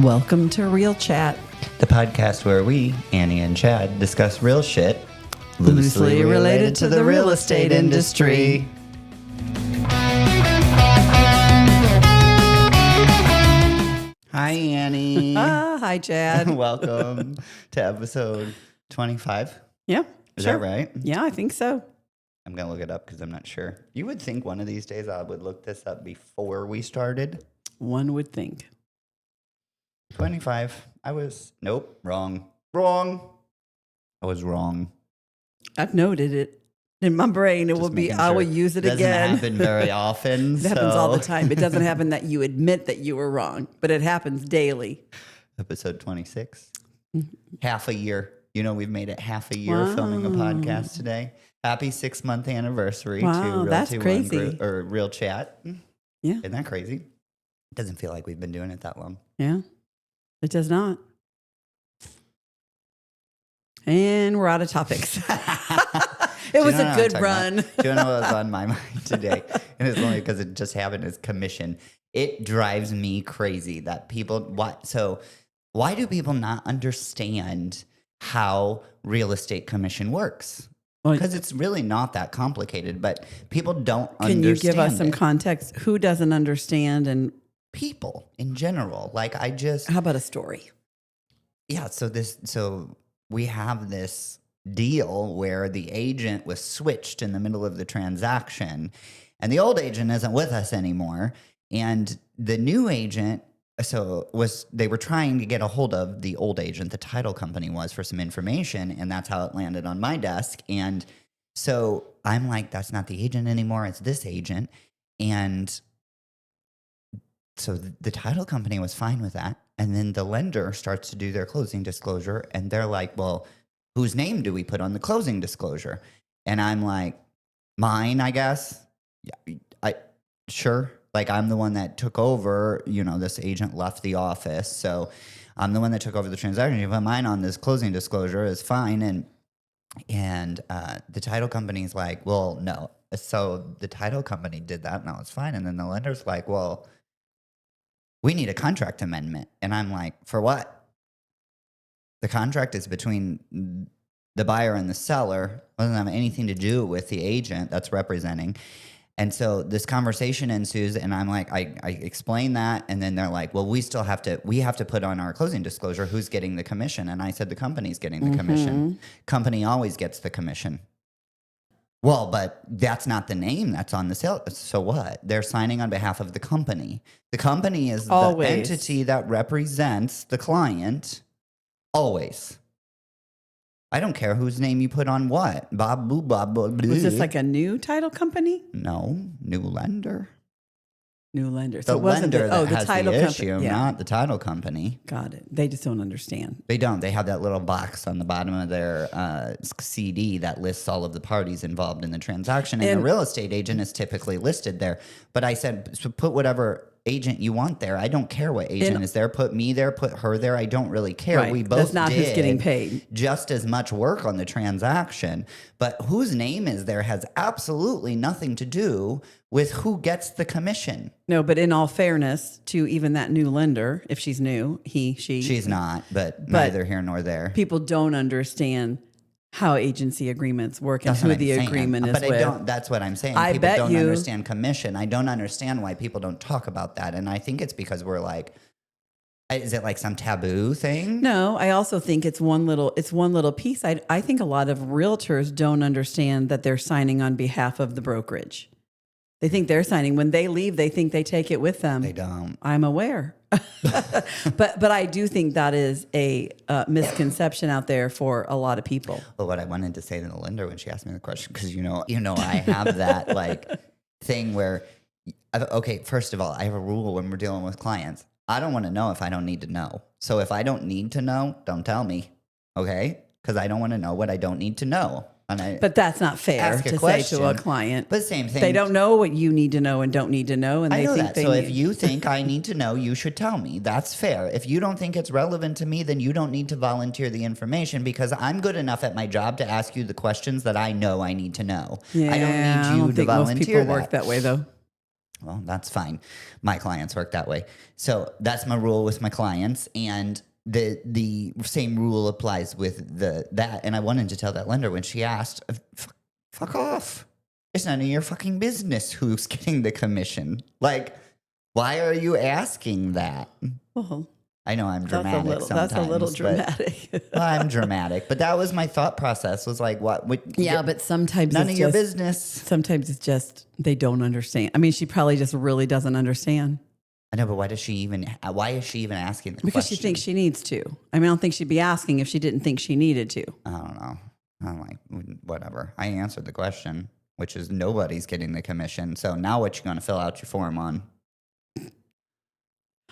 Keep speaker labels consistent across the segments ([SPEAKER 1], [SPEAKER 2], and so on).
[SPEAKER 1] Welcome to Real Chat,
[SPEAKER 2] the podcast where we, Annie and Chad, discuss real shit
[SPEAKER 1] loosely related to the real estate industry.
[SPEAKER 2] Hi, Annie.
[SPEAKER 1] Hi, Chad.
[SPEAKER 2] Welcome to episode 25.
[SPEAKER 1] Yeah,
[SPEAKER 2] Is
[SPEAKER 1] sure.
[SPEAKER 2] that right?
[SPEAKER 1] Yeah, I think so.
[SPEAKER 2] I'm going to look it up because I'm not sure. You would think one of these days I would look this up before we started.
[SPEAKER 1] One would think.
[SPEAKER 2] 25. Nope, wrong. I was wrong.
[SPEAKER 1] I've noted it in my brain. It will be, I will use it again.
[SPEAKER 2] Doesn't happen very often.
[SPEAKER 1] It happens all the time. It doesn't happen that you admit that you were wrong, but it happens daily.
[SPEAKER 2] Episode 26. Half a year. You know, we've made it half a year filming a podcast today. Happy 6-month anniversary to Realty
[SPEAKER 1] that's crazy.
[SPEAKER 2] Real Chat.
[SPEAKER 1] Yeah.
[SPEAKER 2] Isn't that crazy? It doesn't feel like we've been doing it that long.
[SPEAKER 1] Yeah, it does not. And we're out of topics. It was a good run.
[SPEAKER 2] Do you know what was on my mind today? And it's only because it just happened as commission. It drives me crazy that people, why do people not understand how real estate commission works? Because it's really not that complicated, but people don't understand.
[SPEAKER 1] Can you give us some context? Who doesn't understand? And
[SPEAKER 2] people in general.
[SPEAKER 1] How about a story?
[SPEAKER 2] Yeah, so we have this deal where the agent was switched in the middle of the transaction, and the old agent isn't with us anymore. And the new agent, they were trying to get a hold of the old agent, the title company was, for some information, and that's how it landed on my desk. And so I'm like, that's not the agent anymore, it's this agent. And so the title company was fine with that. And then the lender starts to do their closing disclosure, and they're like, well, whose name do we put on the closing disclosure? And I'm like, mine, I guess. Yeah, sure. Like, I'm the one that took over, this agent left the office. So I'm the one that took over the transaction. You put mine on this closing disclosure is fine. And the title company's like, well, no. So the title company did that. No, it's fine. And then the lender's like, well, we need a contract amendment. And I'm like, for what? The contract is between the buyer and the seller. It doesn't have anything to do with the agent that's representing. And so this conversation ensues, and I'm like, I explain that, and then they're like, well, we have to put on our closing disclosure who's getting the commission. And I said, the company's getting the commission. Company always gets the commission. Well, but that's not the name that's on the sale. So what? They're signing on behalf of the company. The company is the entity that represents the client. Always. I don't care whose name you put on what. Bob, boo, bob, boo, boo.
[SPEAKER 1] Was this like a new title company?
[SPEAKER 2] No, new lender.
[SPEAKER 1] New lender.
[SPEAKER 2] So
[SPEAKER 1] it wasn't
[SPEAKER 2] lender that
[SPEAKER 1] the
[SPEAKER 2] has
[SPEAKER 1] title
[SPEAKER 2] the
[SPEAKER 1] company.
[SPEAKER 2] issue, not the title company.
[SPEAKER 1] Got it. They just don't understand.
[SPEAKER 2] They don't. They have that little box on the bottom of their CD that lists all of the parties involved in the transaction, and the real estate agent is typically listed there. But I said, so put whatever agent you want there. I don't care what agent is there. Put me there. Put her there. I don't really care.
[SPEAKER 1] Right.
[SPEAKER 2] We both
[SPEAKER 1] That's not who's getting paid.
[SPEAKER 2] Just as much work on the transaction, but whose name is there has absolutely nothing to do with who gets the commission.
[SPEAKER 1] No, but in all fairness to even that new lender, if she's new,
[SPEAKER 2] she's not, but neither here nor there.
[SPEAKER 1] People don't understand how agency agreements work and who the agreement is with.
[SPEAKER 2] But that's what I'm saying. People don't understand commission. I don't understand why people don't talk about that. And I think it's because we're like, is it like some taboo thing?
[SPEAKER 1] No, I also think it's one little piece. I think a lot of realtors don't understand that they're signing on behalf of the brokerage. They think they're signing. When they leave, they think they take it with them.
[SPEAKER 2] They don't.
[SPEAKER 1] I'm aware. But I do think that is a misconception out there for a lot of people.
[SPEAKER 2] Well, what I wanted to say to the lender when she asked me the question, because I have that like thing where, okay, first of all, I have a rule when we're dealing with clients. I don't want to know if I don't need to know. So if I don't need to know, don't tell me, okay? Because I don't want to know what I don't need to know.
[SPEAKER 1] But that's not fair to say to a client.
[SPEAKER 2] But same thing.
[SPEAKER 1] They don't know what you need to know and don't need to know. And
[SPEAKER 2] I know that. So if you think I need to know, you should tell me. That's fair. If you don't think it's relevant to me, then you don't need to volunteer the information, because I'm good enough at my job to ask you the questions that I know I need to know.
[SPEAKER 1] Yeah,
[SPEAKER 2] I don't need you to volunteer.
[SPEAKER 1] Most people work that way, though.
[SPEAKER 2] Well, that's fine. My clients work that way. So that's my rule with my clients. And the same rule applies with that. And I wanted to tell that lender when she asked, fuck off. It's none of your fucking business who's getting the commission. Like, why are you asking that?
[SPEAKER 1] Well,
[SPEAKER 2] I know I'm dramatic sometimes.
[SPEAKER 1] That's a little dramatic.
[SPEAKER 2] Well, I'm dramatic. But that was my thought process, was like, what?
[SPEAKER 1] Yeah, but sometimes
[SPEAKER 2] none
[SPEAKER 1] it's
[SPEAKER 2] of your
[SPEAKER 1] just,
[SPEAKER 2] business.
[SPEAKER 1] Sometimes it's just they don't understand. I mean, she probably just really doesn't understand.
[SPEAKER 2] I know, but why is she even asking the
[SPEAKER 1] Because
[SPEAKER 2] question?
[SPEAKER 1] she thinks she needs to. I mean, I don't think she'd be asking if she didn't think she needed to.
[SPEAKER 2] I don't know. I'm like, whatever. I answered the question, which is nobody's getting the commission. So now what you going to fill out your form on?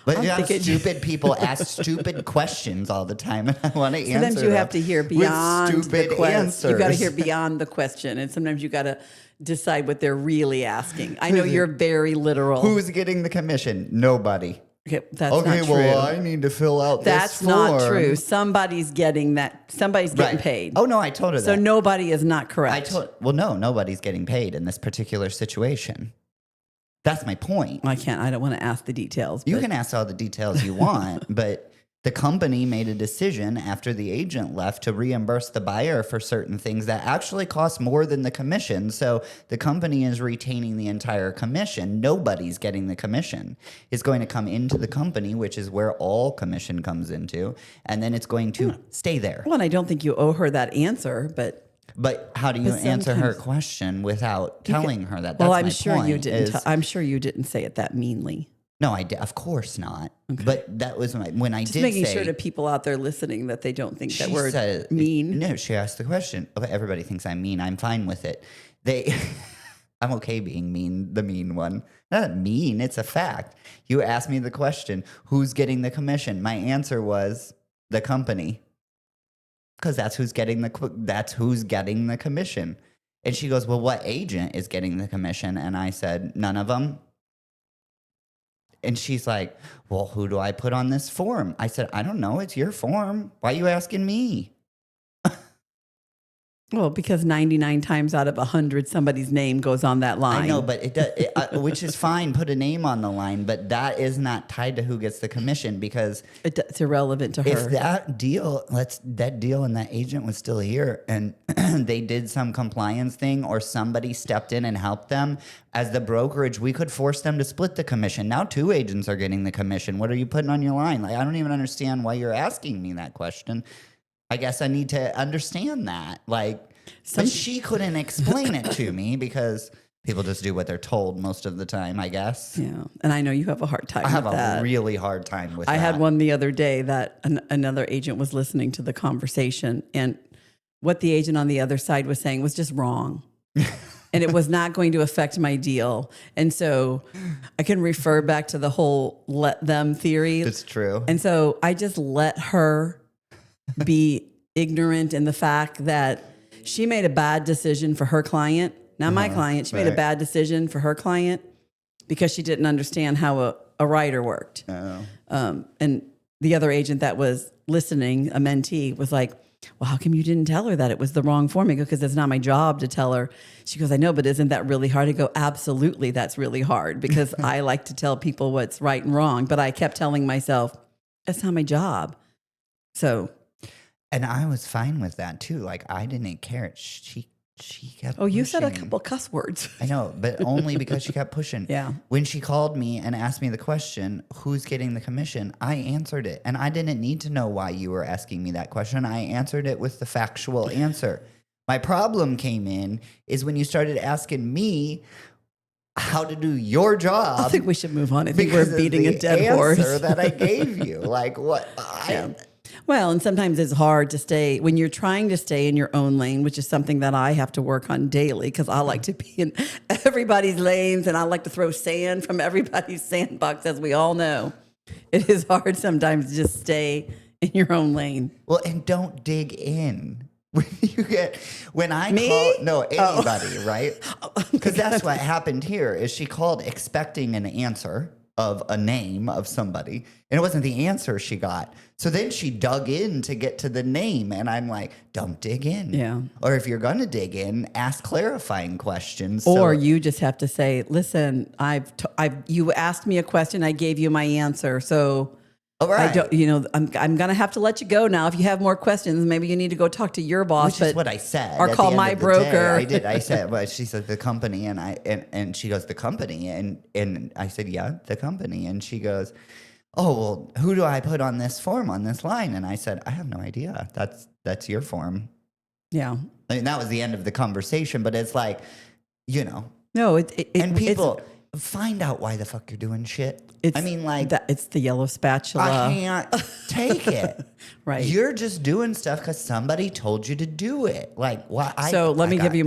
[SPEAKER 2] But you know, stupid people ask stupid questions all the time, and I want to answer
[SPEAKER 1] Sometimes you have to hear beyond the question. You got to hear beyond the question, and sometimes you got to decide what they're really asking. I know you're very literal.
[SPEAKER 2] Who's getting the commission? Nobody.
[SPEAKER 1] Okay, that's not true.
[SPEAKER 2] Well, I need to fill out
[SPEAKER 1] that's
[SPEAKER 2] this form.
[SPEAKER 1] Not true. Somebody's getting that. Somebody's getting paid.
[SPEAKER 2] Oh, no, I told her that.
[SPEAKER 1] So nobody is not correct.
[SPEAKER 2] No, nobody's getting paid in this particular situation. That's my point.
[SPEAKER 1] I don't want to ask the details.
[SPEAKER 2] You can ask all the details you want, but the company made a decision after the agent left to reimburse the buyer for certain things that actually cost more than the commission. So the company is retaining the entire commission. Nobody's getting the commission. It's going to come into the company, which is where all commission comes into, and then it's going to stay there.
[SPEAKER 1] Well, and I don't think you owe her that answer, But
[SPEAKER 2] how do you answer her question without telling her that? That's
[SPEAKER 1] I'm sure you didn't. I'm sure you didn't say it that meanly.
[SPEAKER 2] No, of course not. Okay. But that was when I
[SPEAKER 1] just
[SPEAKER 2] did
[SPEAKER 1] making
[SPEAKER 2] say,
[SPEAKER 1] sure to people out there listening that they don't think that we're mean.
[SPEAKER 2] No, she asked the question. Okay, everybody thinks I'm mean. I'm fine with it. I'm okay being mean, the mean one. Not mean, it's a fact. You asked me the question, who's getting the commission? My answer was the company. Because that's who's getting the commission. And she goes, well, what agent is getting the commission? And I said, none of them. And she's like, well, who do I put on this form? I said, I don't know. It's your form. Why are you asking me?
[SPEAKER 1] Well, because 99 times out of 100, somebody's name goes on that line.
[SPEAKER 2] I know, but which is fine. Put a name on the line, but that is not tied to who gets the commission because
[SPEAKER 1] it's irrelevant to her.
[SPEAKER 2] If that deal and that agent was still here and they did some compliance thing or somebody stepped in and helped them, as the brokerage, we could force them to split the commission. Now 2 agents are getting the commission. What are you putting on your line? Like, I don't even understand why you're asking me that question. I guess I need to understand that. But she couldn't explain it to me because people just do what they're told most of the time, I guess.
[SPEAKER 1] Yeah. And I know you have a hard time with that.
[SPEAKER 2] I have a really hard time with that.
[SPEAKER 1] I had one the other day that another agent was listening to the conversation, and what the agent on the other side was saying was just wrong. And it was not going to affect my deal. And so I can refer back to the whole let them theory.
[SPEAKER 2] It's true.
[SPEAKER 1] And so I just let her be ignorant in the fact that she made a bad decision for her client. Now, my client, she made a bad decision for her client because she didn't understand how a writer worked. And the other agent that was listening, a mentee, was like, well, how come you didn't tell her that it was the wrong form? I go, because it's not my job to tell her. She goes, I know, but isn't that really hard? I go, absolutely, that's really hard because I like to tell people what's right and wrong. But I kept telling myself, that's not my job. So...
[SPEAKER 2] And I was fine with that too. Like, I didn't care. She kept
[SPEAKER 1] you
[SPEAKER 2] pushing.
[SPEAKER 1] said a couple cuss words.
[SPEAKER 2] I know, but only because she kept pushing.
[SPEAKER 1] Yeah.
[SPEAKER 2] When she called me and asked me the question, who's getting the commission? I answered it. And I didn't need to know why you were asking me that question. I answered it with the factual answer. My problem came in is when you started asking me how to do your job.
[SPEAKER 1] I think we should move on. I think we're beating a dead horse.
[SPEAKER 2] Answer that I gave you. Like, what?
[SPEAKER 1] Well, and sometimes it's hard to stay when you're trying to stay in your own lane, which is something that I have to work on daily because I like to be in everybody's lanes and I like to throw sand from everybody's sandbox, as we all know. It is hard sometimes to just stay in your own lane.
[SPEAKER 2] Well, and don't dig in. When I
[SPEAKER 1] Me?
[SPEAKER 2] call anybody, right? Because that's what happened here is she called expecting an answer. of a name of somebody, and it wasn't the answer she got. So then she dug in to get to the name, and I'm like, don't dig in.
[SPEAKER 1] Yeah.
[SPEAKER 2] Or if you're going to dig in, ask clarifying questions.
[SPEAKER 1] Or you just have to say, listen, you asked me a question, I gave you my answer. So I don't, I'm going to have to let you go now. If you have more questions, maybe you need to go talk to your boss.
[SPEAKER 2] Which is what I said.
[SPEAKER 1] Or call my broker.
[SPEAKER 2] I did. I said, well, she said the company, and she goes, the company, and I said, yeah, the company, and she goes, oh, well, who do I put on this form on this line? And I said, I have no idea. That's your form.
[SPEAKER 1] Yeah.
[SPEAKER 2] I mean, that was the end of the conversation, but it's like,
[SPEAKER 1] No,
[SPEAKER 2] and people find out why the fuck you're doing shit.
[SPEAKER 1] It's the yellow spatula.
[SPEAKER 2] I can't take it.
[SPEAKER 1] Right.
[SPEAKER 2] You're just doing stuff because somebody told you to do it. Like, why?
[SPEAKER 1] Let me give you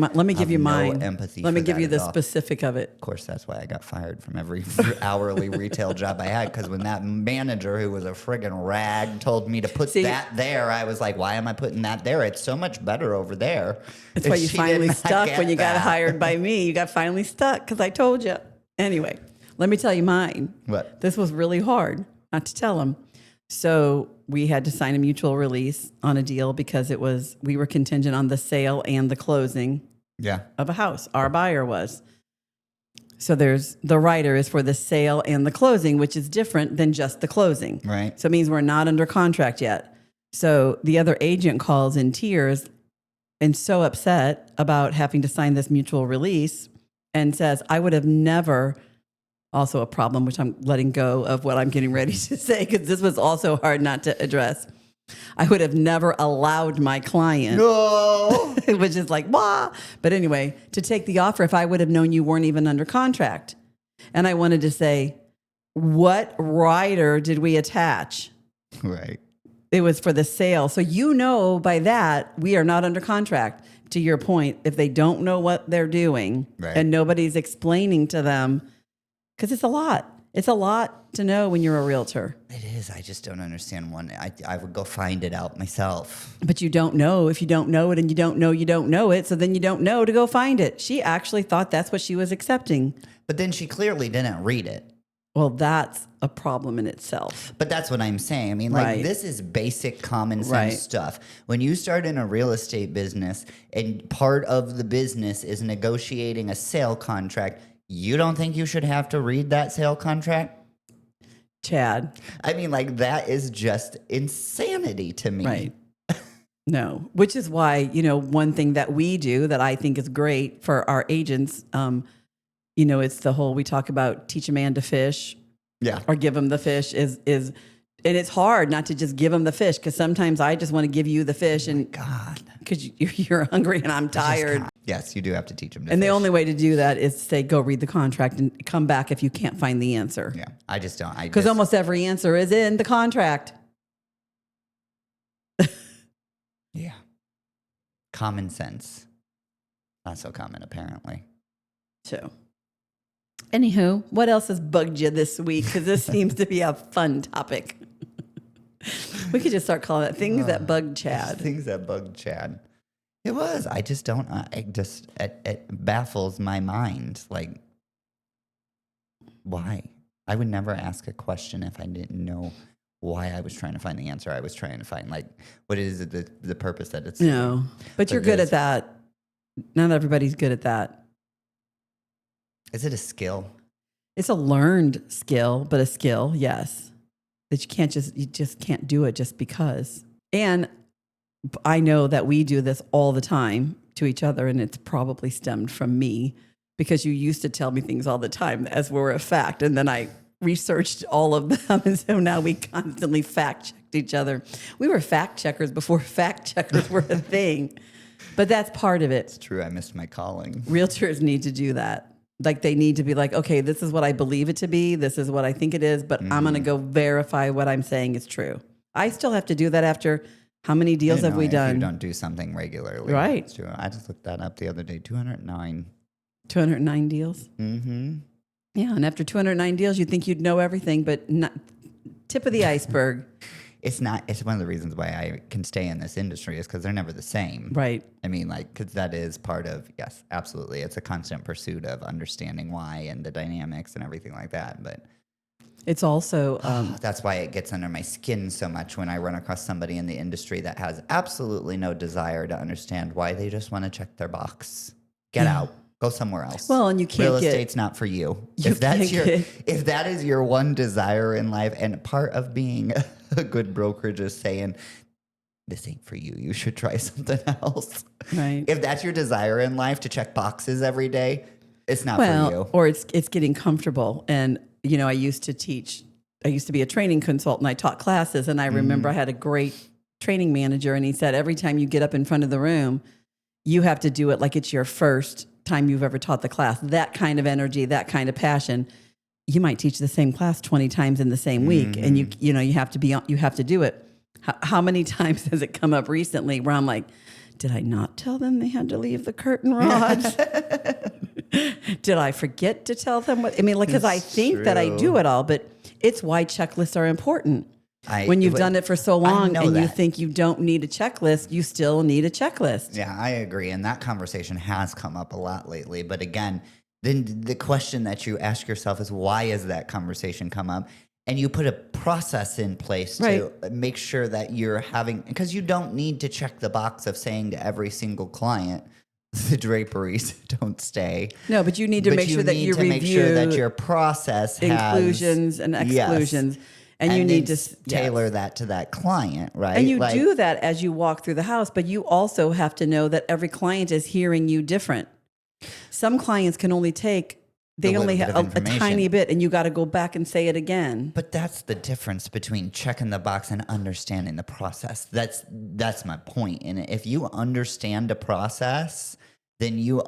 [SPEAKER 1] mine.
[SPEAKER 2] No empathy.
[SPEAKER 1] Let me
[SPEAKER 2] for
[SPEAKER 1] give
[SPEAKER 2] that
[SPEAKER 1] you
[SPEAKER 2] at
[SPEAKER 1] the
[SPEAKER 2] all.
[SPEAKER 1] specific of it.
[SPEAKER 2] Of course, that's why I got fired from every hourly retail job I had. Because when that manager, who was a friggin' rag, told me to put that there, I was like, why am I putting that there? It's so much better over there.
[SPEAKER 1] That's why you finally stuck when you got hired by me. You got finally stuck because I told you. Anyway, let me tell you mine.
[SPEAKER 2] What?
[SPEAKER 1] This was really hard not to tell him. So we had to sign a mutual release on a deal because we were contingent on the sale and the closing of a house. Our buyer was. So the writer is for the sale and the closing, which is different than just the closing.
[SPEAKER 2] Right.
[SPEAKER 1] So it means we're not under contract yet. So the other agent calls in tears and so upset about having to sign this mutual release and says, I would have never, also a problem, which I'm letting go of what I'm getting ready to say, because this was also hard not to address. I would have never allowed my client, which is like, wah. But anyway, to take the offer if I would have known you weren't even under contract. And I wanted to say, what rider did we attach?
[SPEAKER 2] Right.
[SPEAKER 1] It was for the sale. So by that, we are not under contract. To your point, if they don't know what they're doing and nobody's explaining to them, because it's a lot. It's a lot to know when you're a realtor.
[SPEAKER 2] It is. I just don't understand one. I would go find it out myself.
[SPEAKER 1] But you don't know if you don't know it, and you don't know it. So then you don't know to go find it. She actually thought that's what she was accepting.
[SPEAKER 2] But then she clearly didn't read it.
[SPEAKER 1] Well, that's a problem in itself.
[SPEAKER 2] But that's what I'm saying. I mean, this is basic common sense stuff. When you start in a real estate business and part of the business is negotiating a sale contract, you don't think you should have to read that sale contract?
[SPEAKER 1] Chad.
[SPEAKER 2] I mean, that is just insanity to me.
[SPEAKER 1] Right. No, which is why, one thing that we do that I think is great for our agents, it's the whole, we talk about teach a man to fish or give him the fish is, and it's hard not to just give him the fish. Cause sometimes I just want to give you the fish and
[SPEAKER 2] God,
[SPEAKER 1] cause you're hungry and I'm tired.
[SPEAKER 2] Yes, you do have to teach him to
[SPEAKER 1] And
[SPEAKER 2] fish.
[SPEAKER 1] the only way to do that is to say, go read the contract and come back if you can't find the answer.
[SPEAKER 2] Yeah. I just don't.
[SPEAKER 1] Because almost every answer is in the contract.
[SPEAKER 2] Yeah. Common sense. Not so common, apparently.
[SPEAKER 1] So, anywho, what else has bugged you this week? Because this seems to be a fun topic. We could just start calling it things that bugged Chad.
[SPEAKER 2] Things that bugged Chad. It was. I just don't. It baffles my mind. Like, why? I would never ask a question if I didn't know why I was trying to find the answer. I was trying to find, what is it, the purpose that it's.
[SPEAKER 1] No, but you're good at that. Not everybody's good at that.
[SPEAKER 2] Is it a skill?
[SPEAKER 1] It's a learned skill, but a skill, yes. That you just can't do it just because. And I know that we do this all the time to each other, and it's probably stemmed from me because you used to tell me things all the time as were a fact. And then I researched all of them. And so now we constantly fact checked each other. We were fact checkers before fact checkers were a thing, but that's part of it.
[SPEAKER 2] It's true. I missed my calling.
[SPEAKER 1] Realtors need to do that. They need to be like, okay, this is what I believe it to be. This is what I think it is, but I'm going to go verify what I'm saying is true. I still have to do that after how many deals have we done?
[SPEAKER 2] You don't do something regularly.
[SPEAKER 1] Right.
[SPEAKER 2] It's true. I just looked that up the other day. 209.
[SPEAKER 1] 209 deals?
[SPEAKER 2] Mm-hmm.
[SPEAKER 1] Yeah, and after 209 deals, you'd think you'd know everything, but not tip of the iceberg.
[SPEAKER 2] It's not. It's one of the reasons why I can stay in this industry is because they're never the same.
[SPEAKER 1] Right.
[SPEAKER 2] I mean, because that is part of, yes, absolutely. It's a constant pursuit of understanding why and the dynamics and everything like that. But
[SPEAKER 1] It's also,
[SPEAKER 2] That's why it gets under my skin so much when I run across somebody in the industry that has absolutely no desire to understand why they just want to check their box. Get out. Go somewhere else.
[SPEAKER 1] well, and you can't
[SPEAKER 2] Real
[SPEAKER 1] get,
[SPEAKER 2] estate's not for you.
[SPEAKER 1] you
[SPEAKER 2] If that's
[SPEAKER 1] can't
[SPEAKER 2] your
[SPEAKER 1] get-
[SPEAKER 2] if that is your one desire in life, and part of being a good brokerage is saying, this ain't for you. You should try something else.
[SPEAKER 1] right.
[SPEAKER 2] If that's your desire in life to check boxes every day, it's not
[SPEAKER 1] Well,
[SPEAKER 2] for you.
[SPEAKER 1] or it's getting comfortable. And, you know, I used to be a training consultant. I taught classes, and I remember I had a great training manager, and he said, every time you get up in front of the room, you have to do it like it's your first time you've ever taught the class. That kind of energy, that kind of passion. You might teach the same class 20 times in the same week, and you have to do it. How many times has it come up recently where I'm like, did I not tell them they had to leave the curtain rods? Did I forget to tell them what? I mean, like, because I think that I do it all, but it's why checklists are important. When you've done it for so long and you think you don't need a checklist, you still need a checklist.
[SPEAKER 2] Yeah, I agree. And that conversation has come up a lot lately. But again, then the question that you ask yourself is, why has that conversation come up? And you put a process in place to make sure that you're having, because you don't need to check the box of saying to every single client, the draperies don't stay.
[SPEAKER 1] No, but you need to make sure that you review
[SPEAKER 2] make sure that your process has
[SPEAKER 1] inclusions and exclusions.
[SPEAKER 2] Yes.
[SPEAKER 1] And you need to
[SPEAKER 2] tailor that to that client, right?
[SPEAKER 1] And you do that as you walk through the house, but you also have to know that every client is hearing you different. Some clients can only take, they only have a tiny bit, and you got to go back and say it again.
[SPEAKER 2] But that's the difference between checking the box and understanding the process. That's my point. And if you understand the process, then you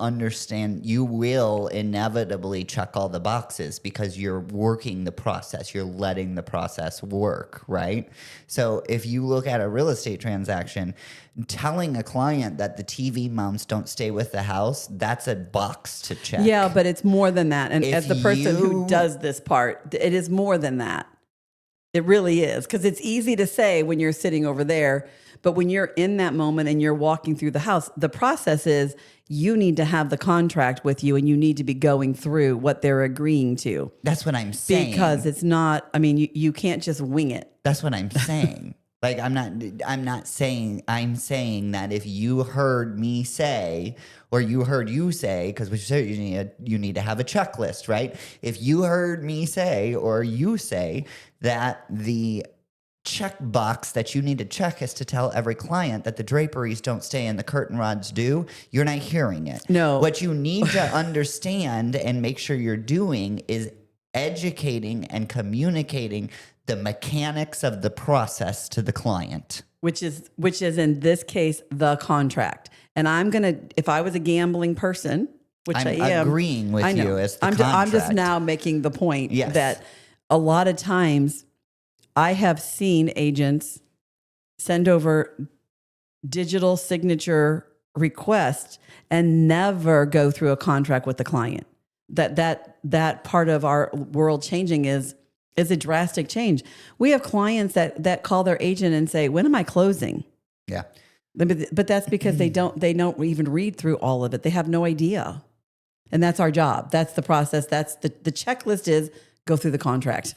[SPEAKER 2] will inevitably check all the boxes because you're working the process. You're letting the process work, right? So if you look at a real estate transaction, telling a client that the TV mounts don't stay with the house, that's a box to check.
[SPEAKER 1] Yeah, but it's more than that. And as the person who does this part, it is more than that. It really is. Because it's easy to say when you're sitting over there, but when you're in that moment and you're walking through the house, the process is you need to have the contract with you and you need to be going through what they're agreeing to.
[SPEAKER 2] That's what I'm saying.
[SPEAKER 1] Because it's not, I mean, you can't just wing it.
[SPEAKER 2] That's what I'm saying. Like, I'm saying that if you heard me say, or you heard you say, because we said you need to have a checklist, right? If you heard me say, or you say that the check box that you need to check is to tell every client that the draperies don't stay and the curtain rods do, you're not hearing it.
[SPEAKER 1] No.
[SPEAKER 2] What you need to understand and make sure you're doing is educating and communicating the mechanics of the process to the client.
[SPEAKER 1] Which is in this case, the contract. And if I was a gambling person, which I am.
[SPEAKER 2] Agreeing with you as the contract.
[SPEAKER 1] I'm just now making the point
[SPEAKER 2] Yes.
[SPEAKER 1] that a lot of times I have seen agents send over digital signature requests and never go through a contract with the client. That part of our world changing is a drastic change. We have clients that call their agent and say, "When am I closing?"
[SPEAKER 2] Yeah.
[SPEAKER 1] But that's because they don't even read through all of it. They have no idea. And that's our job. That's the process. That's the checklist is go through the contract.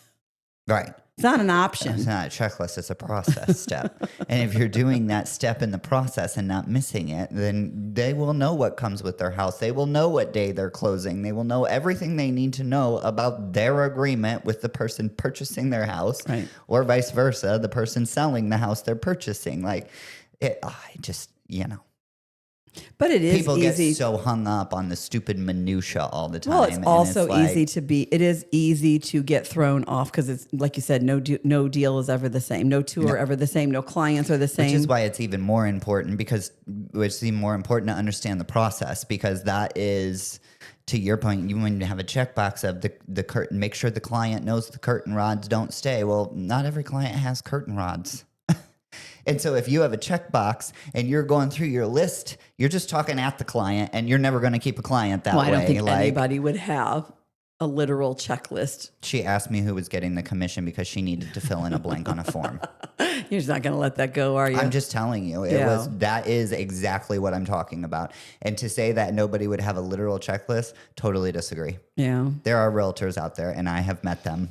[SPEAKER 2] Right.
[SPEAKER 1] It's not an option.
[SPEAKER 2] It's not a checklist, it's a process step. And if you're doing that step in the process and not missing it, then they will know what comes with their house. They will know what day they're closing. They will know everything they need to know about their agreement with the person purchasing their house,
[SPEAKER 1] right,
[SPEAKER 2] or vice versa, the person selling the house they're purchasing. Like,
[SPEAKER 1] But it is
[SPEAKER 2] people
[SPEAKER 1] easy.
[SPEAKER 2] get so hung up on the stupid minutia all the time.
[SPEAKER 1] Well, it's also
[SPEAKER 2] easy
[SPEAKER 1] it is easy to get thrown off because it's like you said, no deal is ever the same. No two are ever the same. No clients are the same.
[SPEAKER 2] Which is why it's even more important it's even more important to understand the process, because that is, to your point, you when you have a checkbox of the curtain, make sure the client knows the curtain rods don't stay. Well, not every client has curtain rods. And so if you have a checkbox and you're going through your list, you're just talking at the client, and you're never going to keep a client that way.
[SPEAKER 1] I don't think anybody would have a literal checklist.
[SPEAKER 2] She asked me who was getting the commission because she needed to fill in a blank on a form.
[SPEAKER 1] You're just not going to let that go, are you?
[SPEAKER 2] I'm just telling you. That is exactly what I'm talking about. And to say that nobody would have a literal checklist, totally disagree.
[SPEAKER 1] Yeah.
[SPEAKER 2] There are realtors out there, and I have met them.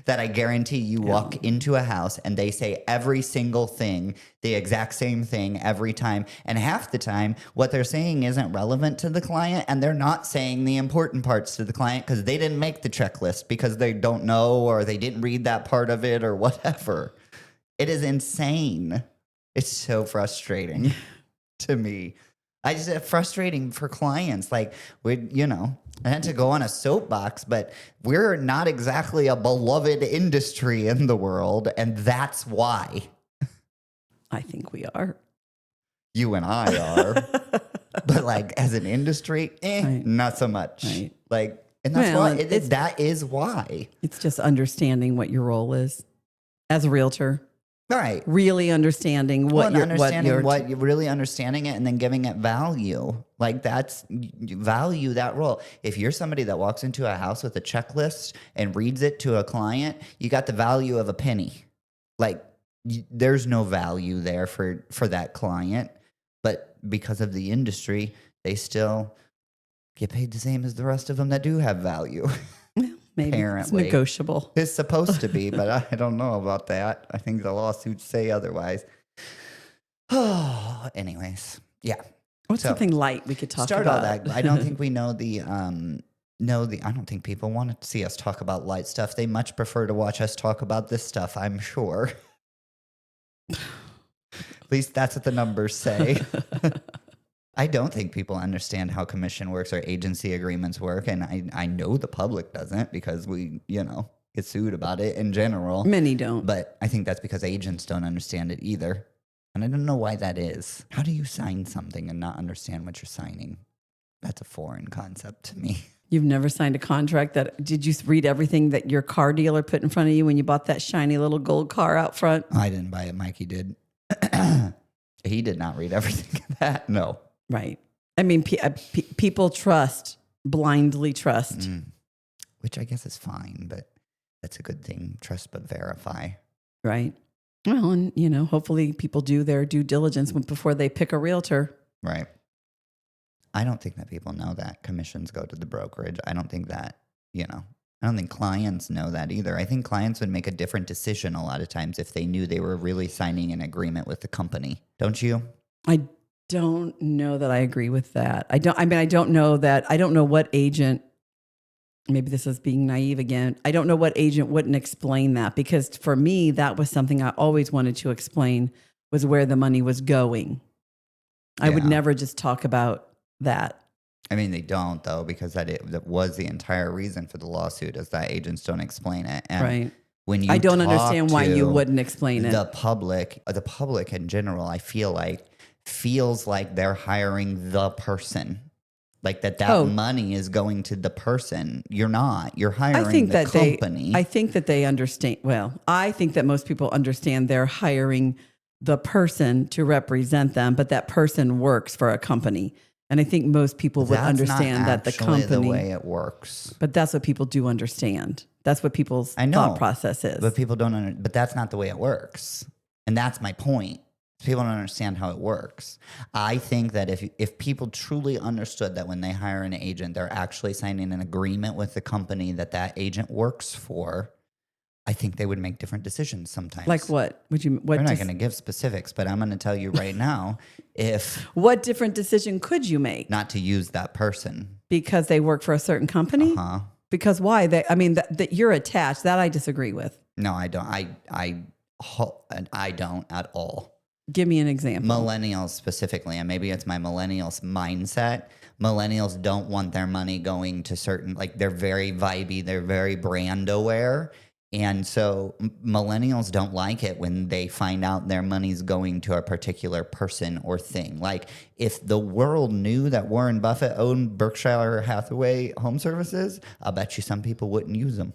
[SPEAKER 2] that I guarantee you walk into a house and they say every single thing, the exact same thing every time. And half the time, what they're saying isn't relevant to the client, and they're not saying the important parts to the client because they didn't make the checklist because they don't know or they didn't read that part of it or whatever. It is insane. It's so frustrating to me. It's frustrating for clients. Like, I had to go on a soapbox, but we're not exactly a beloved industry in the world. And that's why.
[SPEAKER 1] I think we are.
[SPEAKER 2] You and I are. But like as an industry,
[SPEAKER 1] Right.
[SPEAKER 2] not so much.
[SPEAKER 1] Right.
[SPEAKER 2] Like, and that's
[SPEAKER 1] Well,
[SPEAKER 2] why. That is why.
[SPEAKER 1] It's just understanding what your role is as a realtor.
[SPEAKER 2] Right.
[SPEAKER 1] Really understanding what you're
[SPEAKER 2] really understanding it and then giving it value. Like value that role. If you're somebody that walks into a house with a checklist and reads it to a client, you got the value of a penny. Like there's no value there for that client, but because of the industry, they still get paid the same as the rest of them that do have value.
[SPEAKER 1] Maybe
[SPEAKER 2] apparently.
[SPEAKER 1] it's negotiable.
[SPEAKER 2] It's supposed to be, but I don't know about that. I think the lawsuits say otherwise. Oh, anyways, yeah.
[SPEAKER 1] What's something light we could talk
[SPEAKER 2] start
[SPEAKER 1] about?
[SPEAKER 2] All that. I don't think we know the. I don't think people want to see us talk about light stuff. They much prefer to watch us talk about this stuff. I'm sure. At least that's what the numbers say. I don't think people understand how commission works or agency agreements work. And I know the public doesn't because we, get sued about it in general.
[SPEAKER 1] Many don't.
[SPEAKER 2] But I think that's because agents don't understand it either. And I don't know why that is. How do you sign something and not understand what you're signing? That's a foreign concept to me.
[SPEAKER 1] You've never signed a contract did you read everything that your car dealer put in front of you when you bought that shiny little gold car out front?
[SPEAKER 2] I didn't buy it. Mikey did. He did not read everything of that. No.
[SPEAKER 1] Right. I mean, people blindly trust.
[SPEAKER 2] Which I guess is fine, but that's a good thing. Trust but verify.
[SPEAKER 1] Right. Well, and, hopefully people do their due diligence before they pick a realtor.
[SPEAKER 2] Right. I don't think that people know that commissions go to the brokerage. I don't think that, I don't think clients know that either. I think clients would make a different decision a lot of times if they knew they were really signing an agreement with the company. Don't you?
[SPEAKER 1] I don't know that I agree with that. I don't know what agent, maybe this is being naive again. I don't know what agent wouldn't explain that, because for me, that was something I always wanted to explain, was where the money was going. I would never just talk about that.
[SPEAKER 2] I mean, they don't though, because that was the entire reason for the lawsuit, is that agents don't explain it. And
[SPEAKER 1] right.
[SPEAKER 2] When you
[SPEAKER 1] I don't understand why you wouldn't explain it.
[SPEAKER 2] The public in general, I feel like feels like they're hiring the person, like that money is going to the person. You're not. You're hiring the company.
[SPEAKER 1] I think that they understand. Well, I think that most people understand they're hiring the person to represent them, but that person works for a company. And I think most people would understand that the company.
[SPEAKER 2] That's the way it works.
[SPEAKER 1] But that's what people do understand. That's what people's thought process is.
[SPEAKER 2] But people don't. But that's not the way it works. And that's my point. People don't understand how it works. I think that if people truly understood that when they hire an agent, they're actually signing an agreement with the company that agent works for, I think they would make different decisions sometimes.
[SPEAKER 1] Like what? We're
[SPEAKER 2] not going to give specifics, but I'm going to tell you right now,
[SPEAKER 1] what different decision could you make?
[SPEAKER 2] Not to use that person.
[SPEAKER 1] Because they work for a certain company?
[SPEAKER 2] Uh-huh.
[SPEAKER 1] Because why? That you're attached. That I disagree with.
[SPEAKER 2] No, I don't. I don't at all.
[SPEAKER 1] Give me an example.
[SPEAKER 2] Millennials specifically, and maybe it's my millennials mindset. Millennials don't want their money going to certain, like they're very vibey, they're very brand aware. And so millennials don't like it when they find out their money's going to a particular person or thing. Like if the world knew that Warren Buffett owned Berkshire Hathaway Home Services, I'll bet you some people wouldn't use them.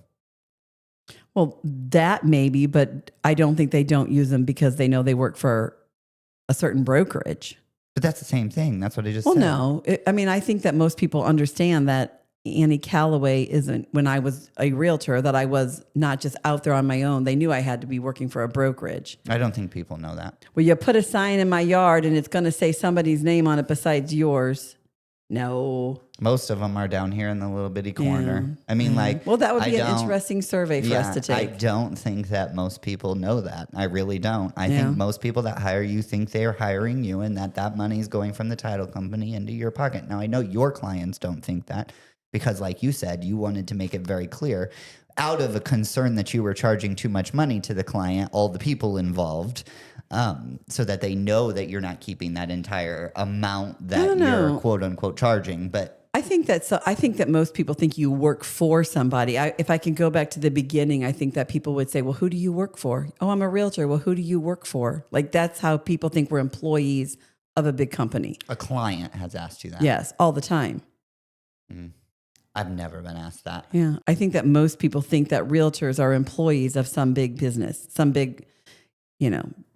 [SPEAKER 1] Well, that maybe, but I don't think they don't use them because they know they work for a certain brokerage.
[SPEAKER 2] But that's the same thing. That's what I just said.
[SPEAKER 1] Well, no. I think that most people understand that Annie Calloway isn't, when I was a realtor, that I was not just out there on my own. They knew I had to be working for a brokerage.
[SPEAKER 2] I don't think people know that.
[SPEAKER 1] Well, you put a sign in my yard and it's going to say somebody's name on it besides yours. No.
[SPEAKER 2] Most of them are down here in the little bitty corner.
[SPEAKER 1] Yeah.
[SPEAKER 2] I mean, like,
[SPEAKER 1] Well, that would
[SPEAKER 2] I
[SPEAKER 1] be an
[SPEAKER 2] don't-
[SPEAKER 1] interesting survey for us to
[SPEAKER 2] I
[SPEAKER 1] take.
[SPEAKER 2] don't think that most people know that. I really don't. I
[SPEAKER 1] Yeah.
[SPEAKER 2] think most people that hire you think they're hiring you and that money is going from the title company into your pocket. Now, I know your clients don't think that because, like you said, you wanted to make it very clear out of a concern that you were charging too much money to the client, all the people involved, so that they know that you're not keeping that entire amount that you're quote unquote charging. But
[SPEAKER 1] I think that most people think you work for somebody. If I can go back to the beginning, I think that people would say, well, who do you work for? Oh, I'm a realtor. Well, who do you work for? Like, that's how people think we're employees of a big company.
[SPEAKER 2] a client has asked you that.
[SPEAKER 1] Yes, all the time.
[SPEAKER 2] I've never been asked that.
[SPEAKER 1] Yeah. I think that most people think that realtors are employees of some big business, some big,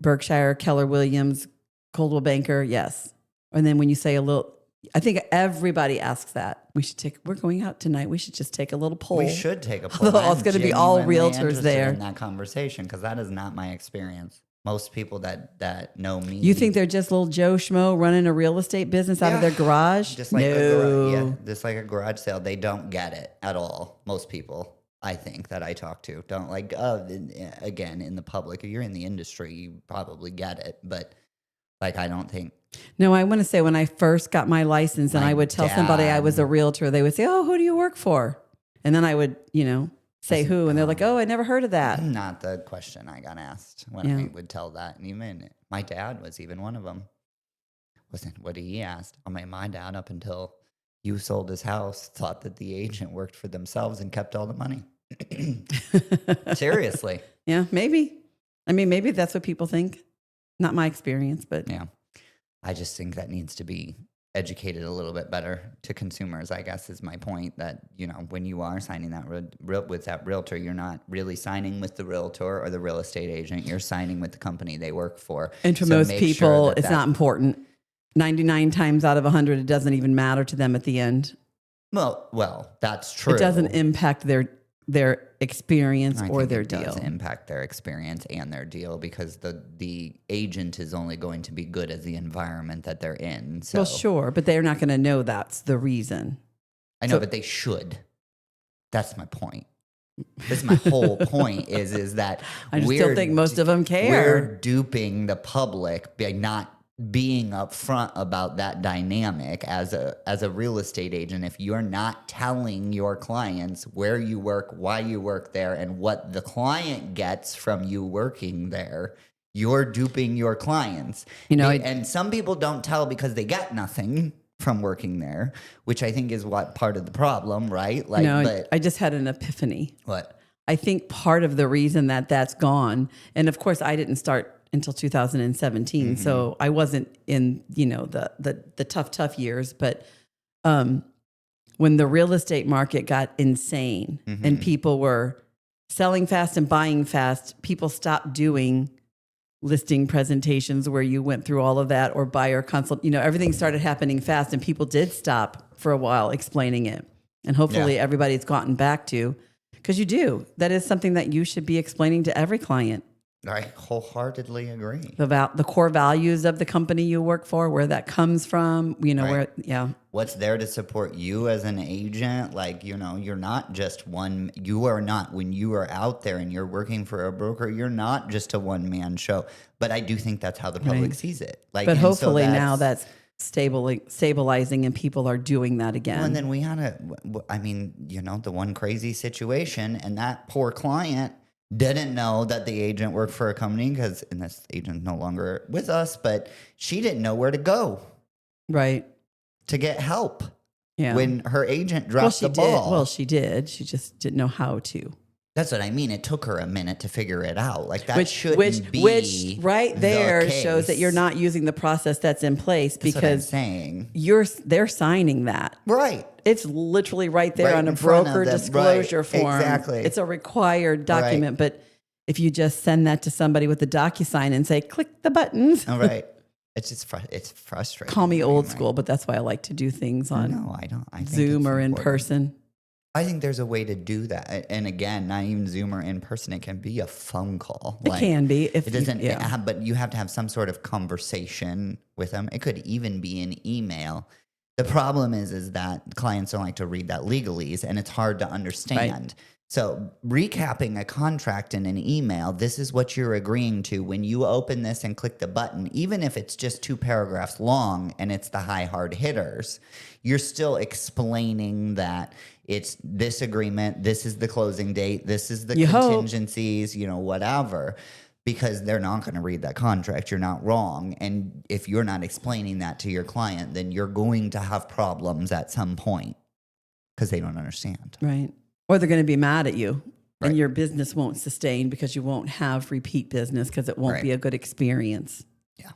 [SPEAKER 1] Berkshire, Keller Williams, Coldwell Banker. Yes. And then when you say I think everybody asks that. We're going out tonight. We should just take a little poll.
[SPEAKER 2] We should take a poll.
[SPEAKER 1] It's going to be all
[SPEAKER 2] genuinely
[SPEAKER 1] realtors
[SPEAKER 2] interested
[SPEAKER 1] there.
[SPEAKER 2] in that conversation because that is not my experience. Most people that know me,
[SPEAKER 1] You think they're just little Joe Schmo running a real estate business out of their garage?
[SPEAKER 2] just like just like a garage sale. They don't get it at all. Most people, I think, that I talk to don't like. Again, in the public, if you're in the industry, you probably get it. But like, I don't think.
[SPEAKER 1] No, I want to say when I first got my license and I would tell somebody I was a realtor, they would say, "Oh, who do you work for?" And then I would, say who, and they're like, "Oh, I never heard of that."
[SPEAKER 2] Not the question I got asked when I would tell that. And even my dad was even one of them. Wasn't what he asked. I mean, my dad, up until you sold his house, thought that the agent worked for themselves and kept all the money. Seriously.
[SPEAKER 1] Yeah, maybe. I mean, maybe that's what people think. Not my experience, but
[SPEAKER 2] yeah. I just think that needs to be educated a little bit better to consumers, I guess, is my point. That, when you are signing that with that realtor, you're not really signing with the realtor or the real estate agent. You're signing with the company they work for.
[SPEAKER 1] And to most people, it's not important. 99 times out of 100, it doesn't even matter to them at the end.
[SPEAKER 2] Well, that's true.
[SPEAKER 1] It doesn't impact their experience or their deal.
[SPEAKER 2] It does impact their experience and their deal because the agent is only going to be good as the environment that they're in. So.
[SPEAKER 1] Well, sure, but they're not going to know that's the reason.
[SPEAKER 2] I know, but they should. That's my point. This is my whole point is that
[SPEAKER 1] I just don't think most of them care.
[SPEAKER 2] We're duping the public by not being upfront about that dynamic as a real estate agent. If you're not telling your clients where you work, why you work there, and what the client gets from you working there, you're duping your clients. And some people don't tell because they get nothing from working there, which I think is what part of the problem, right? But
[SPEAKER 1] I just had an epiphany.
[SPEAKER 2] What?
[SPEAKER 1] I think part of the reason that's gone, and of course I didn't start until 2017. So I wasn't in, the tough years, but when the real estate market got insane and people were selling fast and buying fast, people stopped doing listing presentations where you went through all of that or buyer consult, everything started happening fast and people did stop for a while explaining it. And hopefully everybody's gotten back to, because you do, that is something that you should be explaining to every client.
[SPEAKER 2] I wholeheartedly agree.
[SPEAKER 1] About the core values of the company you work for, where that comes from,
[SPEAKER 2] What's there to support you as an agent? You're not just when you are out there and you're working for a broker, you're not just a one-man show. But I do think that's how the public sees it.
[SPEAKER 1] But hopefully now that's stabilizing and people are doing that again.
[SPEAKER 2] Well, and then we had the one crazy situation, and that poor client didn't know that the agent worked for a company and this agent's no longer with us, but she didn't know where to go.
[SPEAKER 1] Right.
[SPEAKER 2] To get help.
[SPEAKER 1] Yeah.
[SPEAKER 2] When her agent dropped the ball.
[SPEAKER 1] Well, she did. She just didn't know how to.
[SPEAKER 2] That's what I mean. It took her a minute to figure it out. Like that
[SPEAKER 1] which right there shows that you're not using the process that's in place. That's because
[SPEAKER 2] what I'm saying.
[SPEAKER 1] They're signing that.
[SPEAKER 2] Right.
[SPEAKER 1] It's literally right there on a broker disclosure form.
[SPEAKER 2] Exactly.
[SPEAKER 1] It's a required document. Right. But if you just send that to somebody with a DocuSign and say, click the buttons.
[SPEAKER 2] All right. It's just it's frustrating.
[SPEAKER 1] Call me old school, but that's why I like to do things on Zoom or in person.
[SPEAKER 2] I think there's a way to do that. And again, not even Zoom or in person. It can be a phone call.
[SPEAKER 1] It can be.
[SPEAKER 2] It doesn't but you have to have some sort of conversation with them. It could even be an email. The problem is that clients don't like to read that legalese, and it's hard to understand.
[SPEAKER 1] Right.
[SPEAKER 2] So recapping a contract in an email, this is what you're agreeing to when you open this and click the button. Even if it's just 2 paragraphs long and it's the high hard hitters, you're still explaining that it's this agreement, this is the closing date, this is the contingencies, whatever. Because they're not going to read that contract. You're not wrong. And if you're not explaining that to your client, then you're going to have problems at some point because they don't understand.
[SPEAKER 1] Right. Or they're going to be mad at you,
[SPEAKER 2] Right.
[SPEAKER 1] and your business won't sustain because you won't have repeat business because it won't
[SPEAKER 2] Right.
[SPEAKER 1] be a good experience.
[SPEAKER 2] Yeah.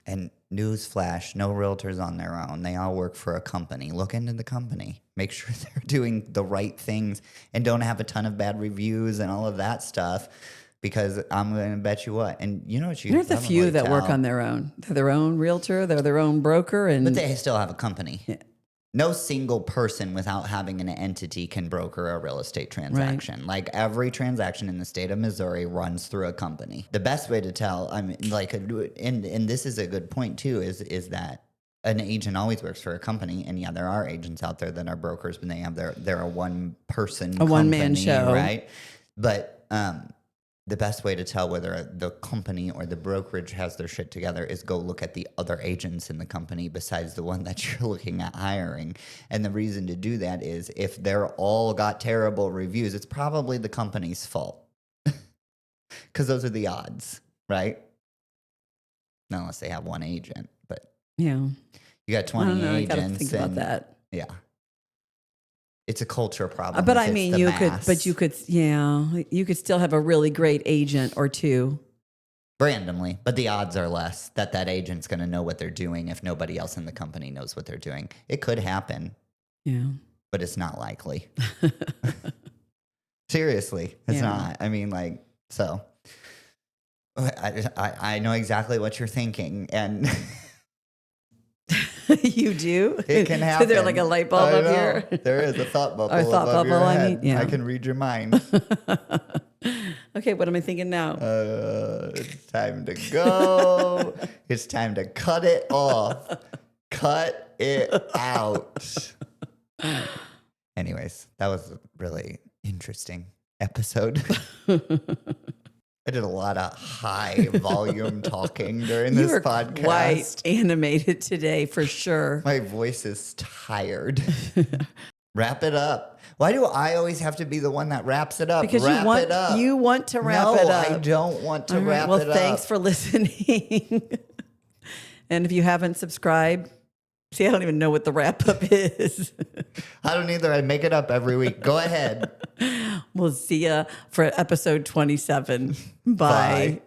[SPEAKER 2] And newsflash, no realtors on their own. They all work for a company. Look into the company. Make sure they're doing the right things and don't have a ton of bad reviews and all of that stuff. Because I'm going to bet you what. And you know what you
[SPEAKER 1] There's a few that work
[SPEAKER 2] tell?
[SPEAKER 1] on their own. They're their own realtor. They're their own broker.
[SPEAKER 2] But they still have a company.
[SPEAKER 1] Yeah.
[SPEAKER 2] No single person without having an entity can broker a real estate transaction. Right. Like every transaction in the state of Missouri runs through a company. The best way to tell, and this is a good point too, is that an agent always works for a company. And yeah, there are agents out there that are brokers, but they're a one-person
[SPEAKER 1] a one-man show.
[SPEAKER 2] Right? But the best way to tell whether the company or the brokerage has their shit together is go look at the other agents in the company besides the one that you're looking at hiring. And the reason to do that is if they're all got terrible reviews, it's probably the company's fault. Because those are the odds, right? Not unless they have one agent, but
[SPEAKER 1] yeah,
[SPEAKER 2] you got 20 agents.
[SPEAKER 1] I gotta think about that.
[SPEAKER 2] Yeah. It's a culture problem.
[SPEAKER 1] But I mean, you could still have a really great agent or two.
[SPEAKER 2] Randomly, but the odds are less that agent's going to know what they're doing if nobody else in the company knows what they're doing. It could happen.
[SPEAKER 1] Yeah.
[SPEAKER 2] But it's not likely. Seriously, it's not. I mean, so I know exactly what you're thinking, and
[SPEAKER 1] you do?
[SPEAKER 2] It can happen.
[SPEAKER 1] Is there like a light bulb up here?
[SPEAKER 2] There is a thought bubble.
[SPEAKER 1] Or a thought
[SPEAKER 2] above
[SPEAKER 1] bubble,
[SPEAKER 2] your head.
[SPEAKER 1] yeah.
[SPEAKER 2] I can read your mind.
[SPEAKER 1] Okay, what am I thinking now?
[SPEAKER 2] It's time to go. It's time to cut it off. Cut it out. Anyways, that was a really interesting episode. I did a lot of high volume talking during this podcast.
[SPEAKER 1] You were quite animated today, for sure.
[SPEAKER 2] My voice is tired. Wrap it up. Why do I always have to be the one that wraps it up?
[SPEAKER 1] Because you want to wrap it up.
[SPEAKER 2] No, I don't want to wrap it up.
[SPEAKER 1] Well, thanks for listening. And if you haven't subscribed, see, I don't even know what the wrap up is.
[SPEAKER 2] I don't either. I make it up every week. Go ahead.
[SPEAKER 1] We'll see ya for episode 27. Bye.